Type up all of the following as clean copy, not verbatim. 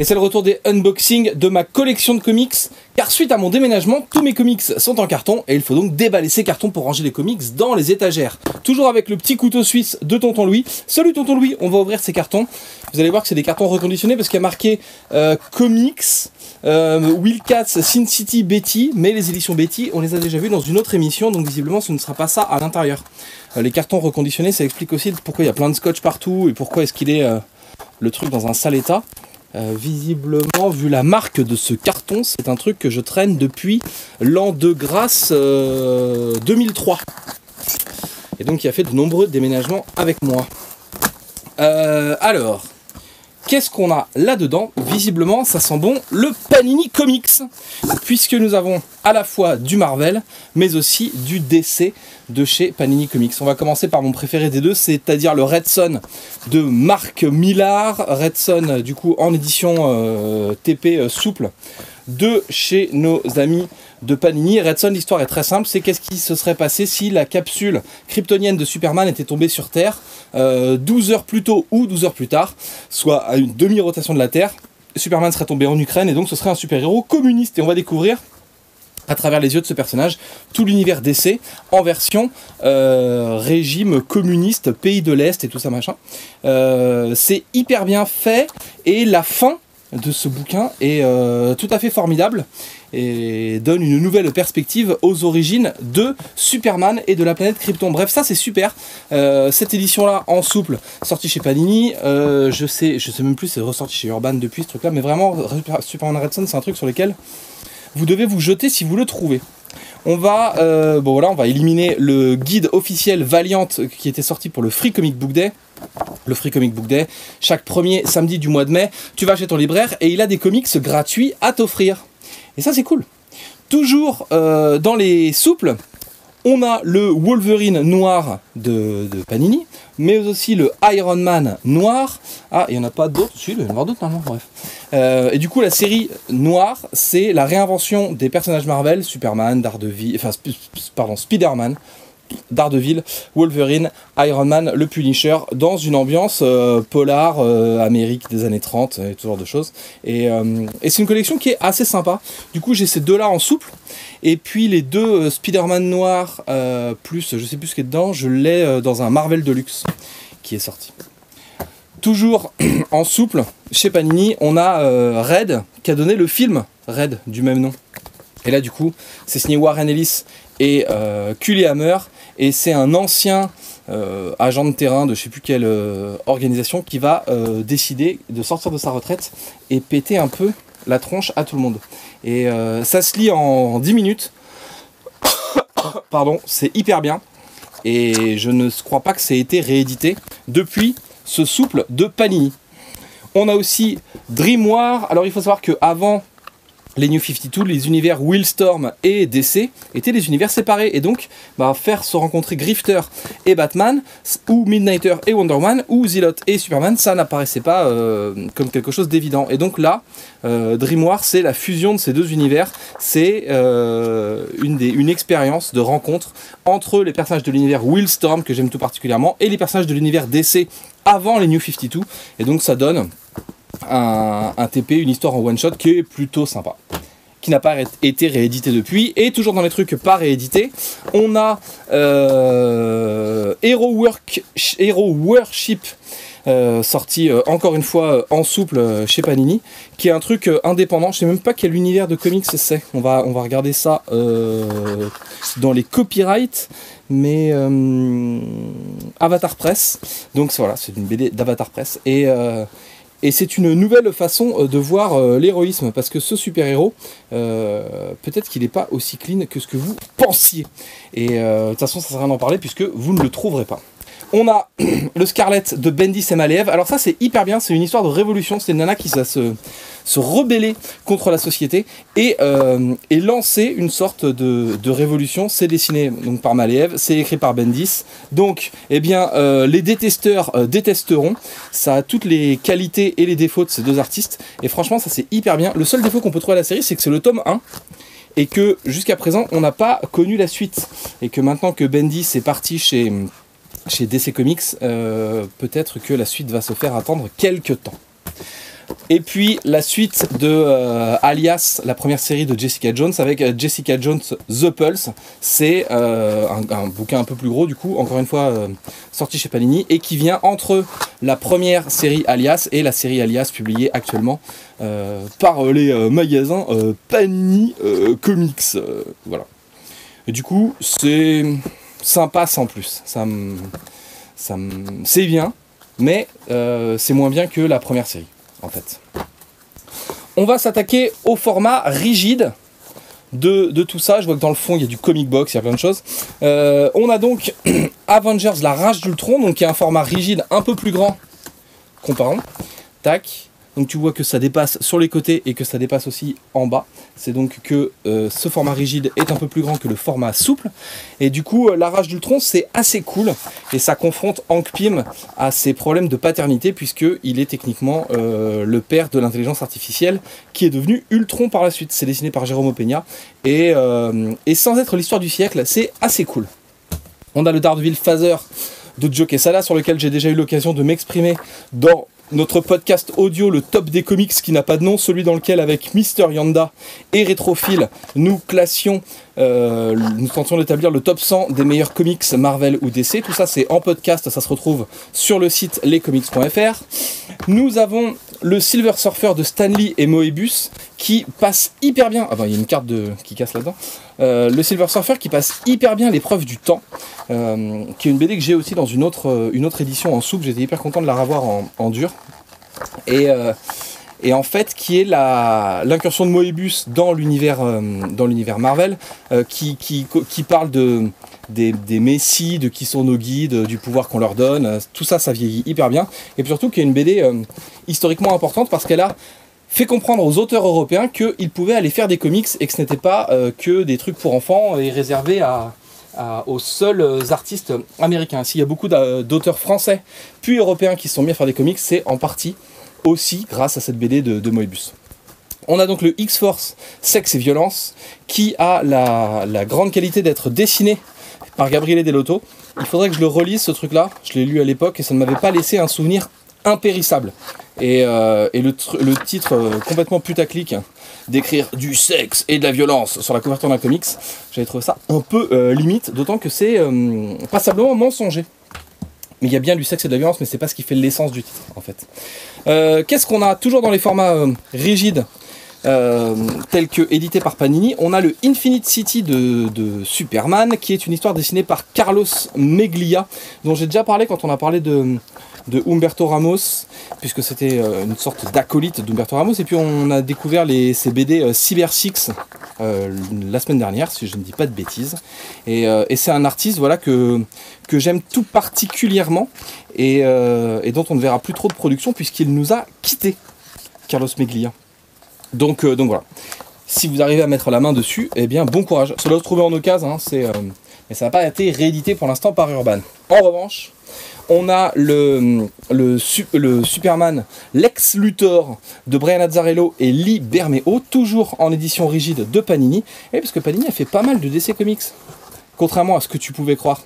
Et c'est le retour des unboxings de ma collection de comics, car suite à mon déménagement, tous mes comics sont en carton et il faut donc déballer ces cartons pour ranger les comics dans les étagères. Toujours avec le petit couteau suisse de Tonton Louis. Salut Tonton Louis, on va ouvrir ces cartons. Vous allez voir que c'est des cartons reconditionnés parce qu'il y a marqué comics, Wildcats, Sin City, Betty, mais les éditions Betty, on les a déjà vues dans une autre émission, donc visiblement ce ne sera pas ça à l'intérieur. Les cartons reconditionnés, ça explique aussi pourquoi il y a plein de scotch partout et pourquoi est-ce qu'il est le truc dans un sale état. Visiblement, vu la marque de ce carton, c'est un truc que je traîne depuis l'an de grâce 2003. Et donc, il a fait de nombreux déménagements avec moi. Alors, qu'est-ce qu'on a là-dedans? Visiblement, ça sent bon le Panini Comics, puisque nous avons à la fois du Marvel, mais aussi du DC de chez Panini Comics. On va commencer par mon préféré des deux, c'est-à-dire le Red Son de Marc Millar. Red Son, du coup, en édition TP souple, de chez nos amis de Panini. Red Son, l'histoire est très simple, c'est qu'est-ce qui se serait passé si la capsule kryptonienne de Superman était tombée sur Terre 12 heures plus tôt ou 12 heures plus tard, soit à une demi-rotation de la Terre. Superman serait tombé en Ukraine et donc ce serait un super-héros communiste. Et on va découvrir, à travers les yeux de ce personnage, tout l'univers DC en version régime communiste, pays de l'Est et tout ça machin. C'est hyper bien fait et la fin de ce bouquin est tout à fait formidable et donne une nouvelle perspective aux origines de Superman et de la planète Krypton. Bref, ça c'est super. Cette édition là en souple, sortie chez Panini, je sais même plus, c'est ressorti chez Urban depuis ce truc là, mais vraiment Superman Red Son, c'est un truc sur lequel vous devez vous jeter si vous le trouvez. On va, bon voilà, on va éliminer le guide officiel Valiant qui était sorti pour le Free Comic Book Day. Le Free Comic Book Day, chaque premier samedi du mois de mai, tu vas chez ton libraire et il a des comics gratuits à t'offrir. Et ça c'est cool. Toujours dans les souples, on a le Wolverine noir de Panini, mais aussi le Iron Man noir. Ah, il n'y en a pas d'autres, si, il va y en avoir d'autres normalement, bref. Et du coup, la série noire, c'est la réinvention des personnages Marvel, Superman, Daredevil, enfin, Spider-Man, Daredevil, Wolverine, Iron Man, le Punisher, dans une ambiance polar, Amérique des années 30 et tout genre de choses. Et c'est une collection qui est assez sympa. Du coup, j'ai ces deux-là en souple. Et puis les deux Spider-Man noirs, plus je sais plus ce qu'il y a dedans, je l'ai dans un Marvel Deluxe qui est sorti. Toujours en souple, chez Panini, on a Red qui a donné le film Red du même nom. Et là, du coup, c'est signé Warren Ellis et Cully Hammer. Et c'est un ancien agent de terrain de je sais plus quelle organisation qui va décider de sortir de sa retraite et péter un peu la tronche à tout le monde. Et ça se lit en 10 minutes. Pardon, c'est hyper bien. Et je ne crois pas que ça ait été réédité depuis ce souple de Panini. On a aussi Dream War. Alors il faut savoir qu'avant les New 52, les univers Wildstorm et DC étaient des univers séparés. Et donc, faire se rencontrer Grifter et Batman, ou Midnighter et Wonder Woman, ou Zealot et Superman, ça n'apparaissait pas comme quelque chose d'évident. Et donc là, Dream War, c'est la fusion de ces deux univers. C'est une expérience de rencontre entre les personnages de l'univers Wildstorm, que j'aime tout particulièrement, et les personnages de l'univers DC avant les New 52. Et donc ça donne un TP, une histoire en one-shot qui est plutôt sympa, qui n'a pas été réédité depuis. Et toujours dans les trucs pas réédités, on a Hero Worship, sorti encore une fois en souple chez Panini, qui est un truc indépendant. Je sais même pas quel univers de comics c'est. On va regarder ça dans les copyrights. Mais Avatar Press, donc voilà, c'est une BD d'Avatar Press. Et c'est une nouvelle façon de voir l'héroïsme, parce que ce super-héros, peut-être qu'il n'est pas aussi clean que ce que vous pensiez. Et de toute façon, ça ne sert à rien d'en parler, puisque vous ne le trouverez pas. On a le Scarlet de Bendis et Maleev. Alors ça, c'est hyper bien, c'est une histoire de révolution. C'est une nana qui va se rebeller contre la société et lancer une sorte de révolution. C'est dessiné donc par Maleev, c'est écrit par Bendis. Donc, eh bien, les détesteurs détesteront. Ça a toutes les qualités et les défauts de ces deux artistes. Et franchement, ça c'est hyper bien. Le seul défaut qu'on peut trouver à la série, c'est que c'est le tome 1. Et que jusqu'à présent, on n'a pas connu la suite. Et que maintenant que Bendis est parti chez chez DC Comics, peut-être que la suite va se faire attendre quelques temps. Et puis la suite de Alias, la première série de Jessica Jones avec Jessica Jones The Pulse. C'est un bouquin un peu plus gros du coup, encore une fois sorti chez Panini, et qui vient entre la première série Alias et la série Alias publiée actuellement par les magasins Panini Comics. Voilà. Et du coup c'est sympa sans plus. C'est bien, mais c'est moins bien que la première série. En fait. On va s'attaquer au format rigide de tout ça. Je vois que dans le fond il y a du comic box, il y a plein de choses. On a donc Avengers la rage d'Ultron, donc qui est un format rigide un peu plus grand. Comparons. Tac. Donc tu vois que ça dépasse sur les côtés et que ça dépasse aussi en bas. C'est donc que ce format rigide est un peu plus grand que le format souple. Et du coup, la rage d'Ultron, c'est assez cool. Et ça confronte Hank Pym à ses problèmes de paternité, puisqu'il est techniquement le père de l'intelligence artificielle, qui est devenu Ultron par la suite. C'est dessiné par Jérôme Opeña. Et sans être l'histoire du siècle, c'est assez cool. On a le Daredevil Phaser de Joe Quesada, sur lequel j'ai déjà eu l'occasion de m'exprimer dans notre podcast audio, le top des comics qui n'a pas de nom, celui dans lequel avec Mister Yanda et Rétrophile, nous classions, nous tentions d'établir le top 100 des meilleurs comics Marvel ou DC. Tout ça c'est en podcast, ça se retrouve sur le site lescomics.fr. Nous avons le Silver Surfer de Stan Lee et Moebius qui passe hyper bien. Ah ben il y a une carte qui casse là-dedans. Le Silver Surfer qui passe hyper bien l'épreuve du temps, qui est une BD que j'ai aussi dans une autre édition en souple. J'étais hyper content de la revoir en dur. Et en fait, qui est l'incursion de Moebius dans l'univers Marvel, qui parle des messies, de qui sont nos guides, du pouvoir qu'on leur donne. Tout ça, ça vieillit hyper bien. Et puis surtout, qui est une BD historiquement importante parce qu'elle a fait comprendre aux auteurs européens qu'ils pouvaient aller faire des comics et que ce n'était pas que des trucs pour enfants et réservés aux seuls artistes américains. S'il y a beaucoup d'auteurs français puis européens qui se sont mis à faire des comics, c'est en partie aussi grâce à cette BD de Moebius. On a donc le X-Force Sexe et Violence qui a la grande qualité d'être dessiné par Gabriele Dell'Otto. Il faudrait que je le relise ce truc là, je l'ai lu à l'époque et ça ne m'avait pas laissé un souvenir impérissable. Et le titre complètement putaclic d'écrire du sexe et de la violence sur la couverture d'un comics, j'avais trouvé ça un peu limite, d'autant que c'est passablement mensonger. Mais il y a bien du sexe et de la violence, mais c'est pas ce qui fait l'essence du titre en fait. Qu'est-ce qu'on a toujours dans les formats rigides tel que édité par Panini? On a le Infinite City de Superman, qui est une histoire dessinée par Carlos Meglia, dont j'ai déjà parlé quand on a parlé de Humberto Ramos, puisque c'était une sorte d'acolyte d'Humberto Ramos, et puis on a découvert ces BD Cyber Six la semaine dernière, si je ne dis pas de bêtises, et c'est un artiste voilà, que j'aime tout particulièrement, et dont on ne verra plus trop de production, puisqu'il nous a quittés, Carlos Meglia. Donc voilà, si vous arrivez à mettre la main dessus, eh bien bon courage. Ça doit se trouver en occasion, hein, mais ça n'a pas été réédité pour l'instant par Urban. En revanche, on a le Superman Lex Luthor de Brian Azzarello et Lee Bermejo, toujours en édition rigide de Panini, et parce que Panini a fait pas mal de DC Comics, contrairement à ce que tu pouvais croire.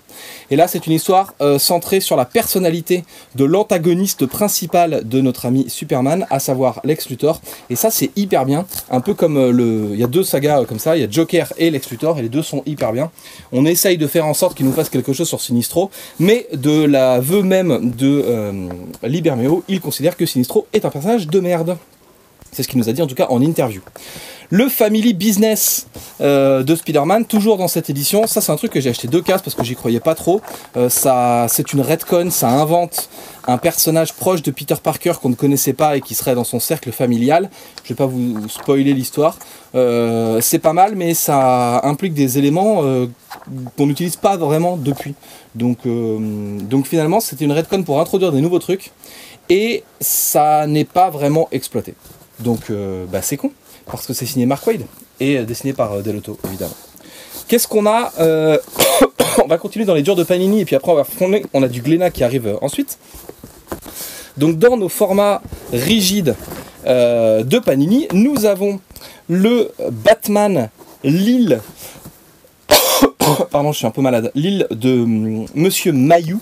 Et là, c'est une histoire centrée sur la personnalité de l'antagoniste principal de notre ami Superman, à savoir Lex Luthor. Et ça, c'est hyper bien. Un peu comme il y a deux sagas comme ça, il y a Joker et Lex Luthor, et les deux sont hyper bien. On essaye de faire en sorte qu'il nous fasse quelque chose sur Sinistro, mais de la vœu même de Lee Bermejo, il considère que Sinistro est un personnage de merde. C'est ce qu'il nous a dit en tout cas en interview. Le Family Business de Spider-Man, toujours dans cette édition. Ça, c'est un truc que j'ai acheté 2 cases parce que j'y croyais pas trop. C'est une retcon, ça invente un personnage proche de Peter Parker qu'on ne connaissait pas et qui serait dans son cercle familial. Je vais pas vous spoiler l'histoire. C'est pas mal, mais ça implique des éléments qu'on n'utilise pas vraiment depuis. Donc finalement, c'était une retcon pour introduire des nouveaux trucs et ça n'est pas vraiment exploité. Donc c'est con. Parce que c'est signé Mark Waid et dessiné par Dell'Otto, évidemment. Qu'est-ce qu'on a On va continuer dans les durs de Panini et puis après on a du Glénat qui arrive ensuite. Donc dans nos formats rigides de Panini, nous avons le Batman L'île. Pardon, je suis un peu malade. L'île de Monsieur Mayou.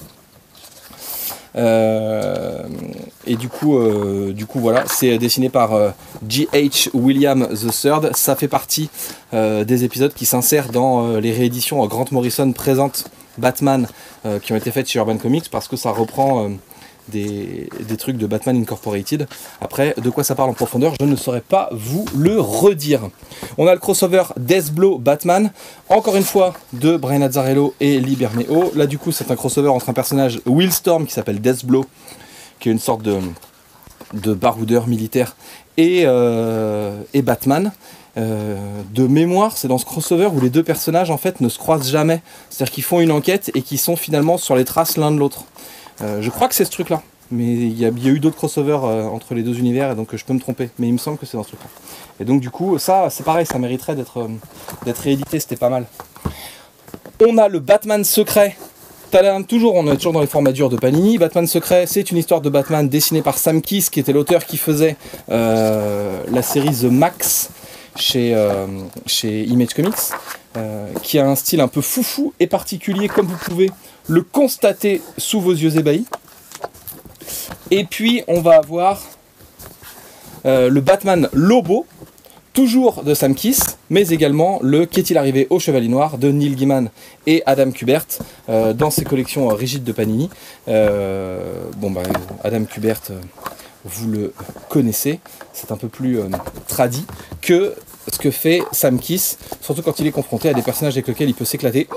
Et du coup voilà, c'est dessiné par G.H. William III. Ça fait partie des épisodes qui s'insèrent dans les rééditions Grant Morrison présente Batman qui ont été faites chez Urban Comics, parce que ça reprend des trucs de Batman Incorporated. Après, de quoi ça parle en profondeur, je ne saurais pas vous le redire. On a le crossover Deathblow Batman, encore une fois de Brian Azzarello et Lee Bermejo. Là du coup c'est un crossover entre un personnage Willstorm qui s'appelle Deathblow, qui est une sorte de baroudeur militaire, et Batman. De mémoire, c'est dans ce crossover où les deux personnages en fait ne se croisent jamais, c'est-à-dire qu'ils font une enquête et qu'ils sont finalement sur les traces l'un de l'autre. Je crois que c'est ce truc là, mais il y a eu d'autres crossovers entre les deux univers, et donc je peux me tromper, mais il me semble que c'est dans ce truc là. Et donc du coup ça c'est pareil, ça mériterait d'être réédité, c'était pas mal. On a le Batman secret. Toujours, on est toujours dans les formats durs de Panini. Batman secret, c'est une histoire de Batman dessinée par Sam Kiss, qui était l'auteur qui faisait la série The Max chez Image Comics, qui a un style un peu foufou et particulier, comme vous pouvez le constater sous vos yeux ébahis. Et puis on va avoir le Batman Lobo, toujours de Sam Kiss, mais également le Qu'est-il arrivé au Chevalier Noir de Neil Gaiman et Adam Kubert dans ses collections rigides de Panini. Adam Kubert, vous le connaissez, c'est un peu plus tradi que ce que fait Sam Kiss, surtout quand il est confronté à des personnages avec lesquels il peut s'éclater,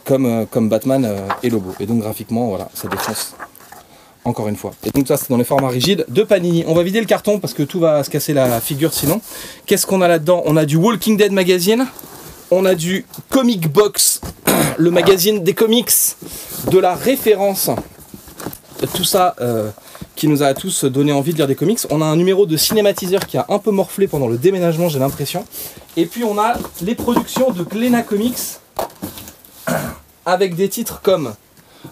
comme Batman et Lobo. Et donc graphiquement, voilà, ça défonce. Encore une fois. Et donc ça c'est dans les formats rigides de Panini. On va vider le carton parce que tout va se casser la figure sinon. Qu'est-ce qu'on a là-dedans? On a du Walking Dead Magazine. On a du Comic Box, le magazine des comics, de la référence. Tout ça qui nous a tous donné envie de lire des comics. On a un numéro de cinématiseur qui a un peu morflé pendant le déménagement, j'ai l'impression. Et puis on a les productions de Glénat Comics avec des titres comme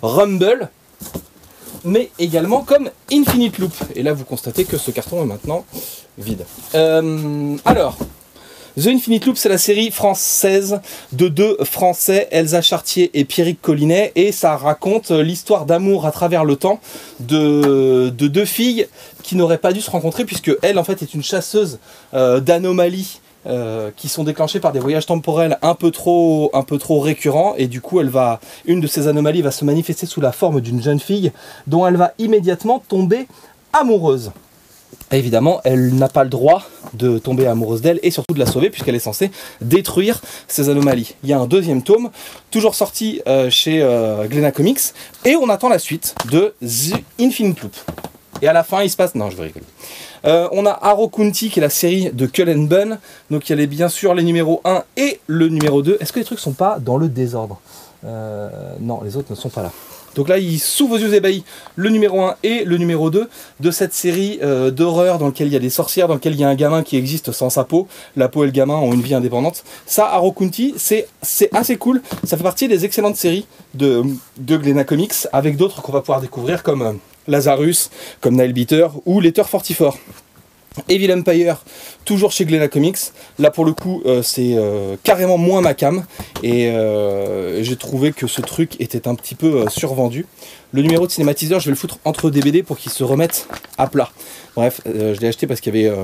Rumble, mais également comme Infinite Loop. Et là, vous constatez que ce carton est maintenant vide. Alors, The Infinite Loop, c'est la série française de deux Français, Elsa Chartier et Pierrick Collinet, et ça raconte l'histoire d'amour à travers le temps de deux filles qui n'auraient pas dû se rencontrer, puisque elle, en fait, est une chasseuse d'anomalies qui sont déclenchées par des voyages temporels un peu trop récurrents, et du coup une de ces anomalies va se manifester sous la forme d'une jeune fille dont elle va immédiatement tomber amoureuse. Et évidemment, elle n'a pas le droit de tomber amoureuse d'elle et surtout de la sauver, puisqu'elle est censée détruire ces anomalies. Il y a un deuxième tome, toujours sorti chez Glénat Comics, et on attend la suite de The Infinite Loop. Et à la fin, il se passe... Non, je vais rigoler. On a Arrow County, qui est la série de Cullen Bunn. Donc il y a bien sûr les numéros 1 et le numéro 2. Est-ce que les trucs sont pas dans le désordre? Non, les autres ne sont pas là. Donc là, sous vos yeux ébahis, le numéro 1 et le numéro 2 de cette série d'horreur dans laquelle il y a des sorcières, dans laquelle il y a un gamin qui existe sans sa peau. La peau et le gamin ont une vie indépendante. Ça, Arrow County, c'est assez cool. Ça fait partie des excellentes séries de Glénat Comics, avec d'autres qu'on va pouvoir découvrir comme Lazarus, comme Nailbeater ou Letter 44. Evil Empire, toujours chez Glénat Comics. Là pour le coup c'est carrément moins ma cam, et j'ai trouvé que ce truc était un petit peu survendu. Le numéro de cinématiseur, je vais le foutre entre des BD pour qu'il se remette à plat. Bref, je l'ai acheté parce qu'il y avait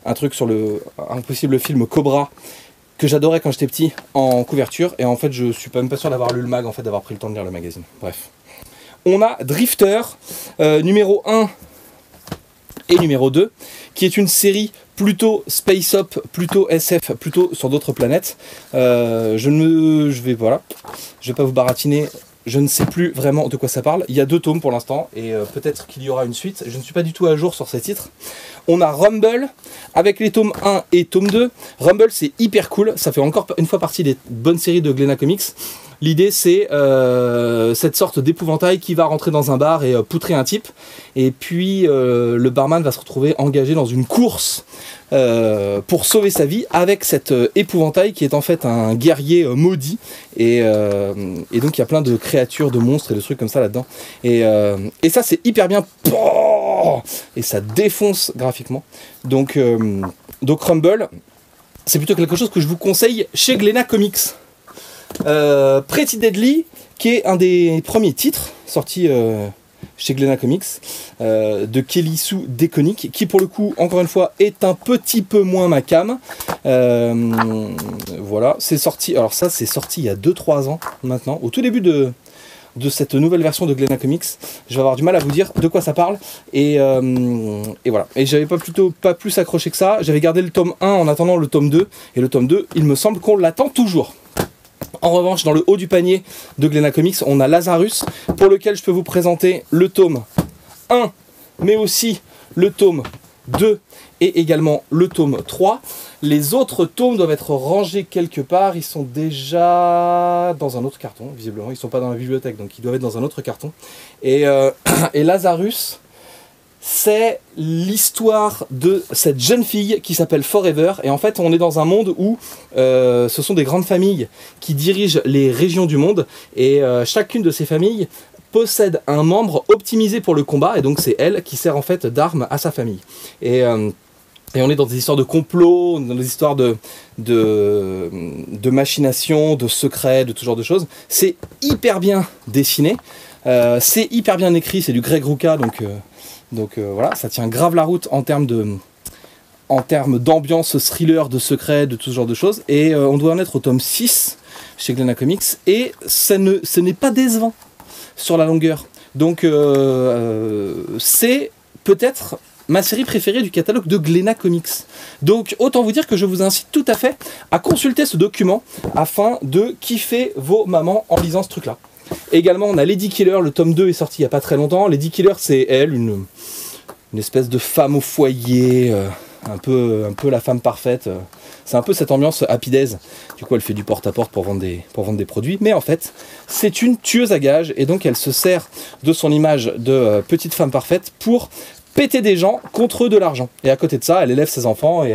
un truc sur un possible film Cobra que j'adorais quand j'étais petit en couverture, et en fait je suis même pas sûr d'avoir lu le mag, en fait d'avoir pris le temps de lire le magazine. Bref. On a Drifter, numéro 1 et numéro 2, qui est une série plutôt space op, plutôt SF, plutôt sur d'autres planètes. Je vais pas vous baratiner, je ne sais plus vraiment de quoi ça parle. Il y a 2 tomes pour l'instant, et peut-être qu'il y aura une suite. Je ne suis pas du tout à jour sur ces titres. On a Rumble, avec les tomes 1 et tome 2. Rumble, c'est hyper cool, ça fait encore une fois partie des bonnes séries de Glénat Comics. L'idée c'est cette sorte d'épouvantail qui va rentrer dans un bar et poutrer un type, et puis le barman va se retrouver engagé dans une course pour sauver sa vie avec cet épouvantail qui est en fait un guerrier maudit, et donc il y a plein de créatures, de monstres et de trucs comme ça là-dedans, et ça c'est hyper bien, et ça défonce graphiquement. Donc Rumble, c'est plutôt quelque chose que je vous conseille chez Glénat Comics. Pretty Deadly, qui est un des premiers titres, sorti chez Glénat Comics, de Kelly Sue DeConnick, qui pour le coup, encore une fois, est un petit peu moins ma cam. Voilà, c'est sorti, alors ça c'est sorti il y a 2-3 ans maintenant, au tout début de cette nouvelle version de Glénat Comics. Je vais avoir du mal à vous dire de quoi ça parle, et voilà. Et j'avais pas plus accroché que ça, j'avais gardé le tome 1 en attendant le tome 2, et le tome 2, il me semble qu'on l'attend toujours. En revanche, dans le haut du panier de Glénat Comics, on a Lazarus, pour lequel je peux vous présenter le tome 1, mais aussi le tome 2 et également le tome 3. Les autres tomes doivent être rangés quelque part, ils sont déjà dans un autre carton, visiblement, ils ne sont pas dans la bibliothèque, donc ils doivent être dans un autre carton. Et Lazarus, c'est l'histoire de cette jeune fille qui s'appelle Forever, et en fait on est dans un monde où ce sont des grandes familles qui dirigent les régions du monde, et chacune de ces familles possède un membre optimisé pour le combat, et donc c'est elle qui sert en fait d'arme à sa famille. Et on est dans des histoires de complot, dans des histoires de machination, de secrets, de tout genre de choses. C'est hyper bien dessiné, c'est hyper bien écrit, c'est du Greg Rucka, donc voilà, ça tient grave la route en termes d'ambiance, thriller, de secrets, de tout ce genre de choses. Et on doit en être au tome 6 chez Glénat Comics, et ce n'est pas décevant sur la longueur. Donc c'est peut-être ma série préférée du catalogue de Glénat Comics. Donc autant vous dire que je vous incite tout à fait à consulter ce document afin de kiffer vos mamans en lisant ce truc-là. Également, on a Lady Killer, le tome 2 est sorti il n'y a pas très longtemps. Lady Killer, c'est elle, une espèce de femme au foyer, un peu la femme parfaite. C'est un peu cette ambiance Happy Days. Du coup, elle fait du porte-à-porte pour vendre des produits. Mais en fait, c'est une tueuse à gages, et donc elle se sert de son image de petite femme parfaite pour péter des gens contre de l'argent. Et à côté de ça, elle élève ses enfants et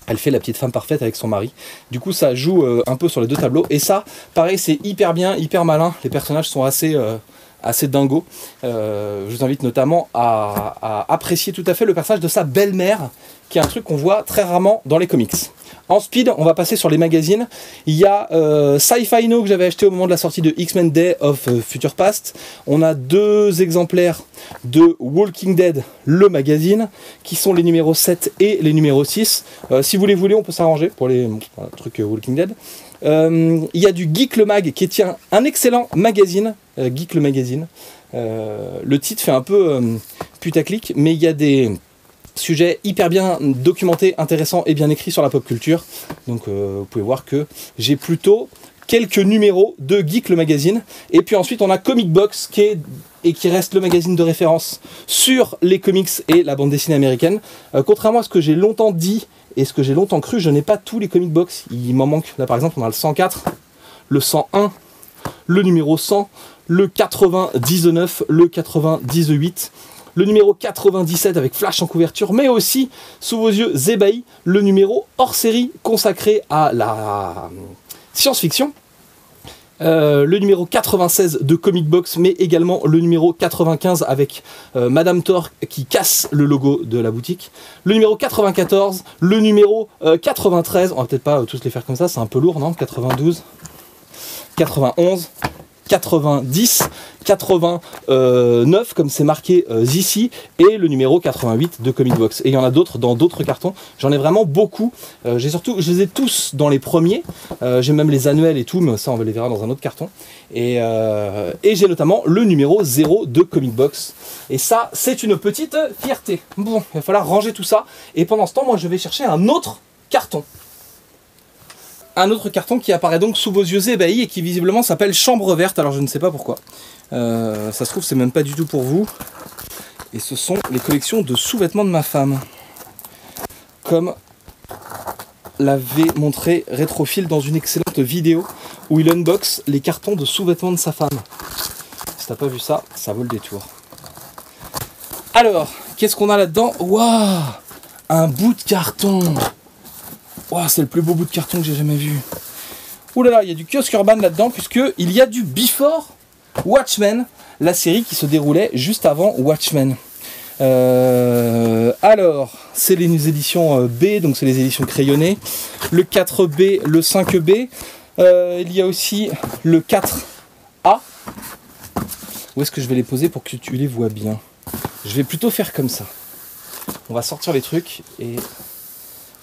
elle fait la petite femme parfaite avec son mari. Du coup, ça joue un peu sur les deux tableaux. Et ça, pareil, c'est hyper bien, hyper malin. Les personnages sont assez dingos. Je vous invite notamment à apprécier tout à fait le personnage de sa belle-mère, qui est un truc qu'on voit très rarement dans les comics. En speed, on va passer sur les magazines. Il y a Sci-Fi No que j'avais acheté au moment de la sortie de X-Men Day of Future Past. On a 2 exemplaires de Walking Dead, le magazine, qui sont les numéros 7 et les numéros 6. Si vous les voulez, on peut s'arranger pour les trucs Walking Dead. Il y a du Geek le Mag, qui est un excellent magazine, Geek le Magazine. Le titre fait un peu putaclic, mais il y a des sujet hyper bien documenté, intéressant et bien écrit sur la pop culture. Donc vous pouvez voir que j'ai plutôt quelques numéros de Geek le magazine. Et puis ensuite on a Comic Box qui reste le magazine de référence sur les comics et la bande dessinée américaine. Contrairement à ce que j'ai longtemps dit et ce que j'ai longtemps cru, je n'ai pas tous les Comic Box. Il m'en manque. Là par exemple on a le 104, le 101, le numéro 100, le 99, le 98, le numéro 97 avec Flash en couverture, mais aussi, sous vos yeux ébahis, le numéro hors série consacré à la science-fiction. Le numéro 96 de Comic Box, mais également le numéro 95 avec Madame Thor qui casse le logo de la boutique. Le numéro 94, le numéro 93, on va peut-être pas tous les faire comme ça, c'est un peu lourd, non? 92, 91... 90, 89 comme c'est marqué ici, et le numéro 88 de Comic Box. Et il y en a d'autres dans d'autres cartons, j'en ai vraiment beaucoup. Je les ai tous dans les premiers, j'ai même les annuels et tout, mais ça on les verra dans un autre carton. Et j'ai notamment le numéro 0 de Comic Box. Et ça, c'est une petite fierté. Bon, il va falloir ranger tout ça, et pendant ce temps, moi je vais chercher un autre carton. Un autre carton qui apparaît donc sous vos yeux ébahis et qui visiblement s'appelle Chambre Verte. Alors je ne sais pas pourquoi. Ça se trouve c'est même pas du tout pour vous. Et ce sont les collections de sous-vêtements de ma femme. Comme l'avait montré Rétrophile dans une excellente vidéo où il unbox les cartons de sous-vêtements de sa femme. Si t'as pas vu ça, ça vaut le détour. Alors, qu'est-ce qu'on a là-dedans? Waouh, un bout de carton. Wow, c'est le plus beau bout de carton que j'ai jamais vu. Ouh là là, il y a du kiosque urban là-dedans, puisqu'il y a du Before Watchmen, la série qui se déroulait juste avant Watchmen. Alors, c'est les éditions B, donc c'est les éditions crayonnées. Le 4B, le 5B. Il y a aussi le 4A. Où est-ce que je vais les poser pour que tu les vois bien? Je vais plutôt faire comme ça. On va sortir les trucs et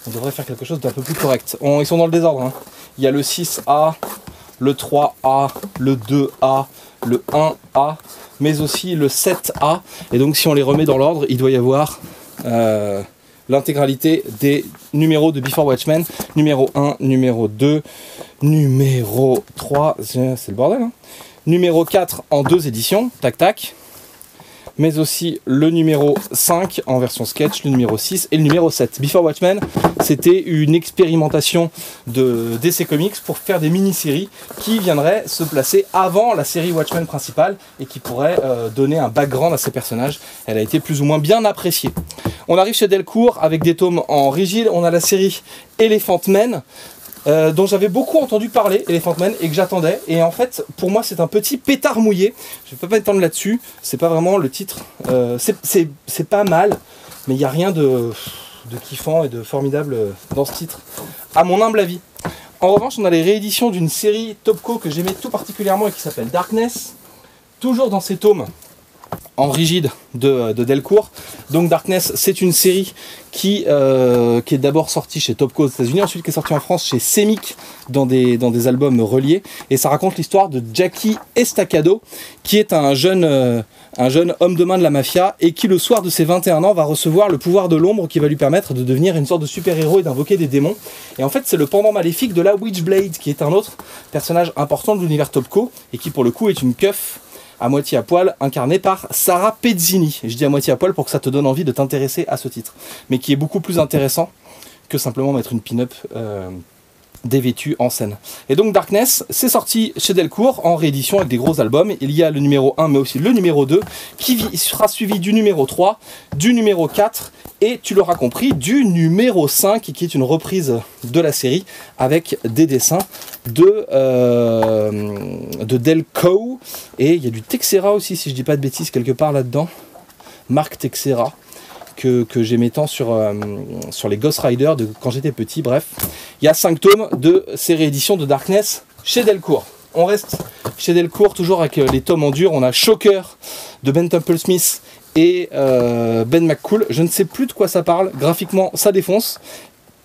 on devrait faire quelque chose d'un peu plus correct. Ils sont dans le désordre, hein. Il y a le 6A, le 3A, le 2A, le 1A, mais aussi le 7A. Et donc si on les remet dans l'ordre, il doit y avoir l'intégralité des numéros de Before Watchmen. Numéro 1, numéro 2, numéro 3, c'est le bordel, hein. Numéro 4 en 2 éditions, tac tac. Mais aussi le numéro 5 en version sketch, le numéro 6 et le numéro 7. Before Watchmen, c'était une expérimentation de DC Comics pour faire des mini-séries qui viendraient se placer avant la série Watchmen principale et qui pourraient donner un background à ces personnages. Elle a été plus ou moins bien appréciée. On arrive chez Delcourt avec des tomes en rigide. On a la série Elephant Man, dont j'avais beaucoup entendu parler, Elephant Man, et que j'attendais. Et en fait, pour moi, c'est un petit pétard mouillé. Je ne vais pas m'étendre là-dessus. C'est pas vraiment le titre. C'est pas mal, mais il n'y a rien de kiffant et de formidable dans ce titre, à mon humble avis. En revanche, on a les rééditions d'une série Topco que j'aimais tout particulièrement et qui s'appelle Darkness. Toujours dans ces tomes en rigide de Delcourt. Donc Darkness, c'est une série qui est d'abord sortie chez Topco aux États-Unis, ensuite qui est sortie en France chez Semic dans des albums reliés. Et ça raconte l'histoire de Jackie Estacado, qui est un jeune homme de main de la mafia et qui, le soir de ses 21 ans, va recevoir le pouvoir de l'ombre qui va lui permettre de devenir une sorte de super-héros et d'invoquer des démons. Et en fait, c'est le pendant maléfique de la Witchblade, qui est un autre personnage important de l'univers Topco et qui, pour le coup, est une keuf à moitié à poil, incarnée par Sarah Pezzini. Je dis à moitié à poil pour que ça te donne envie de t'intéresser à ce titre, mais qui est beaucoup plus intéressant que simplement mettre une pin-up dévêtue en scène. Et donc Darkness, c'est sorti chez Delcourt en réédition avec des gros albums. Il y a le numéro 1 mais aussi le numéro 2 qui sera suivi du numéro 3, du numéro 4 et, tu l'auras compris, du numéro 5 qui est une reprise de la série avec des dessins de Delco, et il y a du Texera aussi, si je dis pas de bêtises, quelque part là-dedans. Marc Texera, que j'aimais tant sur les Ghost Rider quand j'étais petit. Bref, il y a 5 tomes de ces rééditions de Darkness chez Delcourt. On reste chez Delcourt, toujours avec les tomes en dur. On a Shocker de Ben Temple Smith et Ben McCool. Je ne sais plus de quoi ça parle. Graphiquement, ça défonce.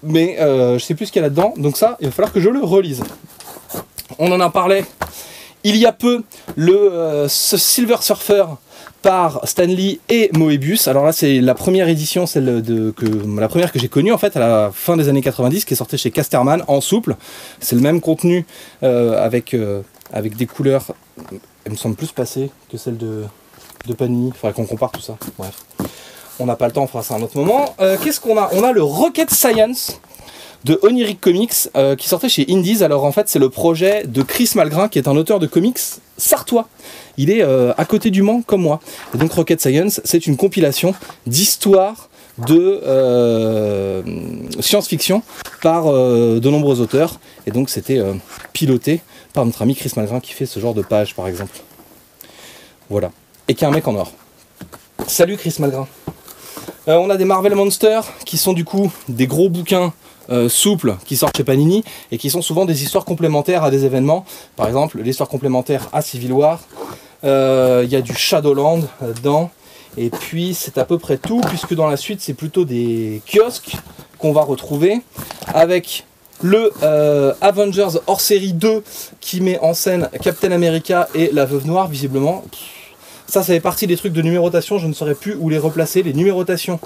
Mais je sais plus ce qu'il y a là-dedans. Donc ça, il va falloir que je le relise. On en a parlé il y a peu, ce Silver Surfer par Stan Lee et Moebius. Alors là, c'est la première édition, la première que j'ai connue en fait à la fin des années 90, qui est sortie chez Casterman en souple. C'est le même contenu avec des couleurs, elles me semblent plus passées que celles de Panini. Il faudrait qu'on compare tout ça. Bref, on n'a pas le temps, on fera ça à un autre moment. Qu'est-ce qu'on a? On a le Rocket Science de Oniric Comics qui sortait chez Indies. Alors en fait, c'est le projet de Chris Malgrin, qui est un auteur de comics sartois. Il est à côté du Mans comme moi. Et donc Rocket Science, c'est une compilation d'histoires de science-fiction par de nombreux auteurs. Et donc c'était piloté par notre ami Chris Malgrin qui fait ce genre de page par exemple. Voilà. Et qui est un mec en or. Salut Chris Malgrin. On a des Marvel Monsters qui sont du coup des gros bouquins souples qui sortent chez Panini et qui sont souvent des histoires complémentaires à des événements. Par exemple, l'histoire complémentaire à Civil War. Il y a du Shadowland dedans. Et puis c'est à peu près tout, puisque dans la suite c'est plutôt des kiosques qu'on va retrouver avec le Avengers hors série 2 qui met en scène Captain America et la Veuve Noire visiblement. Ça fait partie des trucs de numérotation, je ne saurais plus où les replacer. Les numérotations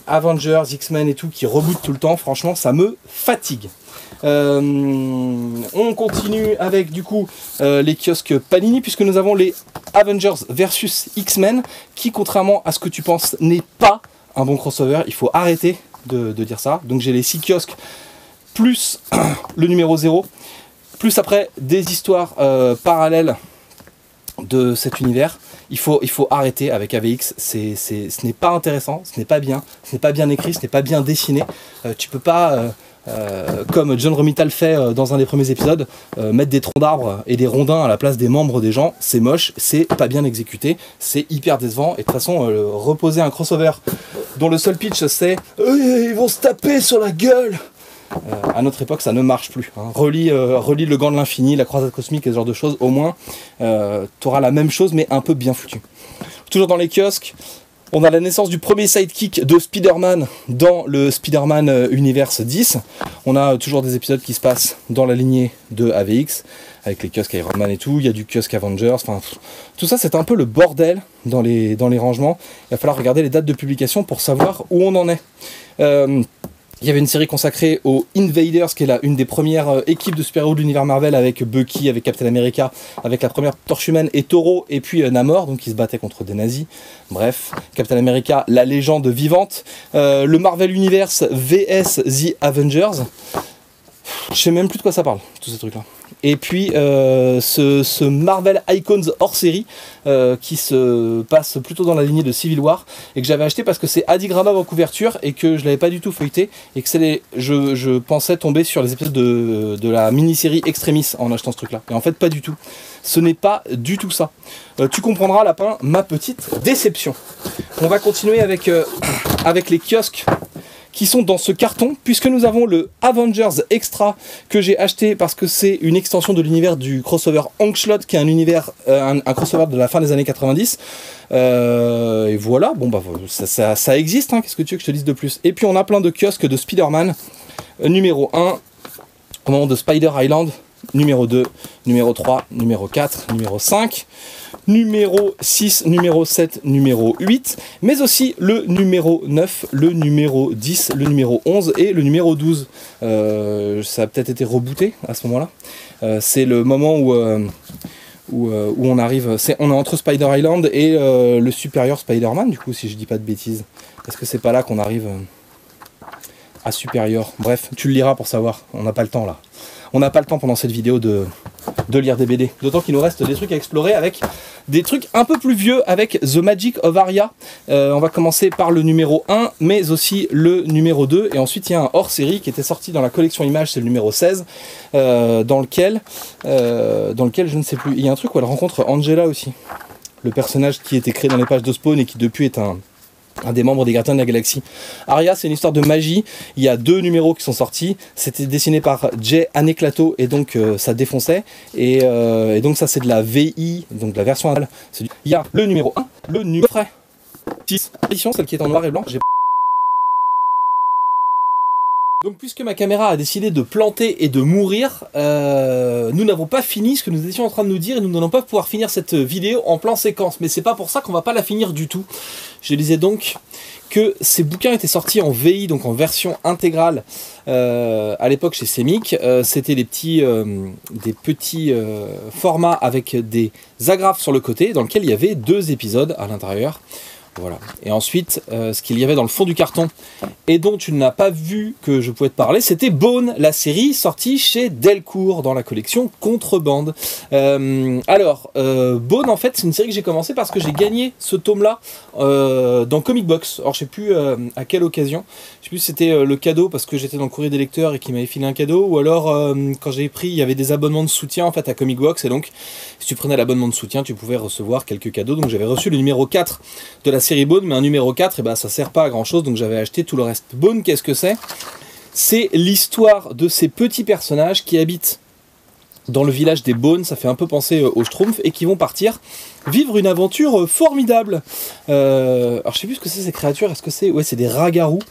Avengers, X-Men et tout qui rebootent tout le temps, franchement ça me fatigue. On continue avec du coup les kiosques Panini, puisque nous avons les Avengers versus X-Men qui, contrairement à ce que tu penses, n'est pas un bon crossover. Il faut arrêter de dire ça. Donc j'ai les 6 kiosques plus le numéro 0, plus après des histoires parallèles de cet univers. Il faut arrêter avec AVX, ce n'est pas intéressant, ce n'est pas bien écrit, ce n'est pas bien dessiné. Tu peux pas, comme John Romita le fait dans un des premiers épisodes, mettre des troncs d'arbres et des rondins à la place des membres des gens. C'est moche, c'est pas bien exécuté, c'est hyper décevant. Et de toute façon, reposer un crossover dont le seul pitch c'est ils vont se taper sur la gueule à notre époque, ça ne marche plus. Hein. Relis le Gant de l'Infini, la Croisade Cosmique et ce genre de choses, au moins, tu auras la même chose, mais un peu bien foutu. Toujours dans les kiosques, on a la naissance du premier sidekick de Spider-Man dans le Spider-Man Universe 10. On a toujours des épisodes qui se passent dans la lignée de AVX, avec les kiosques Iron Man et tout. Il y a du kiosque Avengers. Enfin, tout ça, c'est un peu le bordel dans les rangements. Il va falloir regarder les dates de publication pour savoir où on en est. Il y avait une série consacrée aux Invaders, qui est une des premières équipes de super-héros de l'univers Marvel, avec Bucky, avec Captain America, avec la première Torche Humaine et Toro, et puis Namor, donc ils se battaient contre des nazis. Bref, Captain America, la légende vivante. Le Marvel Universe VS The Avengers. Je sais même plus de quoi ça parle, tous ces trucs-là. Et puis ce Marvel Icons hors série qui se passe plutôt dans la lignée de Civil War et que j'avais acheté parce que c'est Adigrama en couverture et que je l'avais pas du tout feuilleté et que je pensais tomber sur les épisodes de la mini-série Extremis en achetant ce truc-là. Et en fait, pas du tout. Ce n'est pas du tout ça. Tu comprendras, Lapin, ma petite déception. On va continuer avec les kiosques qui sont dans ce carton, puisque nous avons le Avengers Extra que j'ai acheté parce que c'est une extension de l'univers du crossover Onslaught, qui est un univers, un crossover de la fin des années 90. Et voilà, bon bah ça existe, hein, qu'est-ce que tu veux que je te dise de plus? Et puis on a plein de kiosques de Spider-Man, numéro 1, au moment de Spider Island, numéro 2, numéro 3, numéro 4, numéro 5, numéro 6, numéro 7, numéro 8, mais aussi le numéro 9, le numéro 10, le numéro 11 et le numéro 12. Ça a peut-être été rebooté à ce moment-là. C'est le moment où on arrive, on est entre Spider Island et le supérieur Spider-Man, du coup, si je dis pas de bêtises. Est-ce que c'est pas là qu'on arrive à supérieur? Bref, tu le liras pour savoir, on n'a pas le temps là. On n'a pas le temps pendant cette vidéo de lire des BD. D'autant qu'il nous reste des trucs à explorer avec des trucs un peu plus vieux avec The Magic of Arya. On va commencer par le numéro 1, mais aussi le numéro 2. Et ensuite, il y a un hors-série qui était sorti dans la collection Images, c'est le numéro 16, dans lequel, je ne sais plus, il y a un truc où elle rencontre Angela aussi. Le personnage qui était créé dans les pages de Spawn et qui depuis est un des membres des Gardiens de la Galaxie. Arya, c'est une histoire de magie. Il y a 2 numéros qui sont sortis. C'était dessiné par Jay Aneclato et donc ça défonçait. Et donc ça c'est de la VI, donc de la version intégrale. Il y a le numéro 1, le numéro frais 6 édition, celle qui est en noir et blanc. Donc puisque ma caméra a décidé de planter et de mourir, nous n'avons pas fini ce que nous étions en train de nous dire et nous n'allons pas pouvoir finir cette vidéo en plan séquence. Mais c'est pas pour ça qu'on va pas la finir du tout. Je disais donc que ces bouquins étaient sortis en VI, donc en version intégrale, à l'époque chez Semic. C'était des petits formats avec des agrafes sur le côté, dans lequel il y avait 2 épisodes à l'intérieur. Voilà. Et ensuite, ce qu'il y avait dans le fond du carton et dont tu n'as pas vu que je pouvais te parler, c'était Bone, la série sortie chez Delcourt dans la collection Contrebande. Alors, Bone, en fait, c'est une série que j'ai commencé parce que j'ai gagné ce tome-là dans Comic Box. Alors, je sais plus à quelle occasion. Je sais plus si c'était le cadeau parce que j'étais dans le courrier des lecteurs et qu'ils m'avaient filé un cadeau, ou alors quand j'ai pris, il y avait des abonnements de soutien en fait à Comic Box, et donc si tu prenais l'abonnement de soutien, tu pouvais recevoir quelques cadeaux. Donc j'avais reçu le numéro 4 de la série Bone, mais un numéro 4, et ben, ça sert pas à grand chose, donc j'avais acheté tout le reste. Bone, qu'est-ce que c'est? C'est l'histoire de ces petits personnages qui habitent dans le village des Bones, ça fait un peu penser aux Schtroumpfs, et qui vont partir vivre une aventure formidable. Alors je sais plus ce que c'est ces créatures, est-ce que c'est... Ouais, c'est des rats-garous.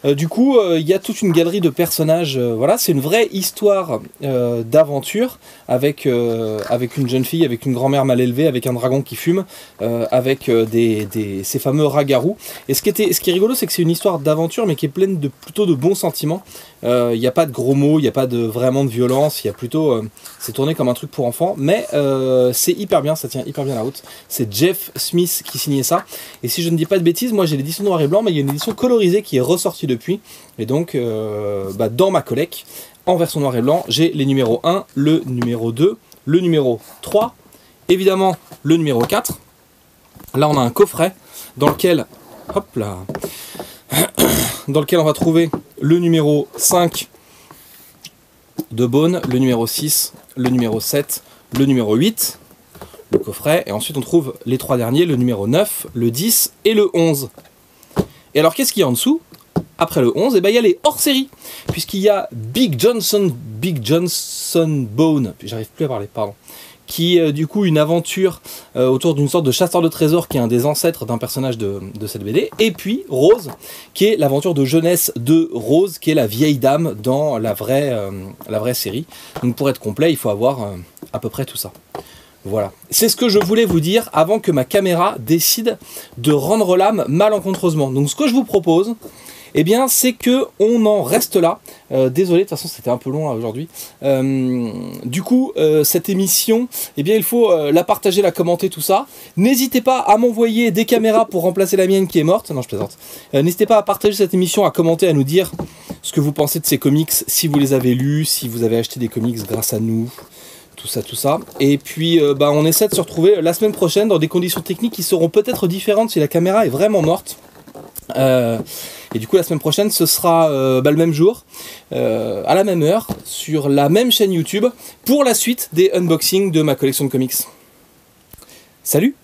Du coup, il y a toute une galerie de personnages, voilà, c'est une vraie histoire d'aventure, avec une jeune fille, avec une grand-mère mal élevée, avec un dragon qui fume, avec ces fameux rats-garous. Et ce qui est rigolo, c'est que c'est une histoire d'aventure, mais qui est pleine plutôt de bons sentiments. Il n'y a pas de gros mots, il n'y a pas vraiment de violence, il y a plutôt... c'est tourné comme un truc pour enfants, mais c'est hyper bien, ça tient hyper bien la route. C'est Jeff Smith qui signait ça. Et si je ne dis pas de bêtises, moi j'ai l'édition noir et blanc, mais il y a une édition colorisée qui est ressortie depuis. Et donc, dans ma collecte, en version noir et blanc, j'ai les numéros 1, le numéro 2, le numéro 3, évidemment le numéro 4. Là, on a un coffret dans lequel... Hop là, dans lequel on va trouver le numéro 5 de Bone, le numéro 6, le numéro 7, le numéro 8, le coffret, et ensuite on trouve les 3 derniers, le numéro 9, le 10 et le 11. Et alors qu'est-ce qu'il y a en dessous? après le 11, et ben il y a les hors-séries, puisqu'il y a Big Johnson Bone, j'arrive plus à parler, pardon, qui est du coup une aventure autour d'une sorte de chasseur de trésors qui est un des ancêtres d'un personnage de cette BD, et puis Rose, qui est l'aventure de jeunesse de Rose, qui est la vieille dame dans la vraie série. Donc pour être complet, il faut avoir à peu près tout ça. Voilà, c'est ce que je voulais vous dire avant que ma caméra décide de rendre l'âme malencontreusement. Donc ce que je vous propose, eh bien, c'est que on en reste là. Désolé, de toute façon, c'était un peu long là aujourd'hui. Du coup, cette émission, eh bien, il faut la partager, la commenter, tout ça. N'hésitez pas à m'envoyer des caméras pour remplacer la mienne qui est morte. Non, je plaisante. N'hésitez pas à partager cette émission, à commenter, à nous dire ce que vous pensez de ces comics, si vous les avez lus, si vous avez acheté des comics grâce à nous. Tout ça. Et puis, on essaie de se retrouver la semaine prochaine dans des conditions techniques qui seront peut-être différentes si la caméra est vraiment morte. Et du coup, la semaine prochaine, ce sera le même jour, à la même heure, sur la même chaîne YouTube, pour la suite des unboxings de ma collection de comics. Salut!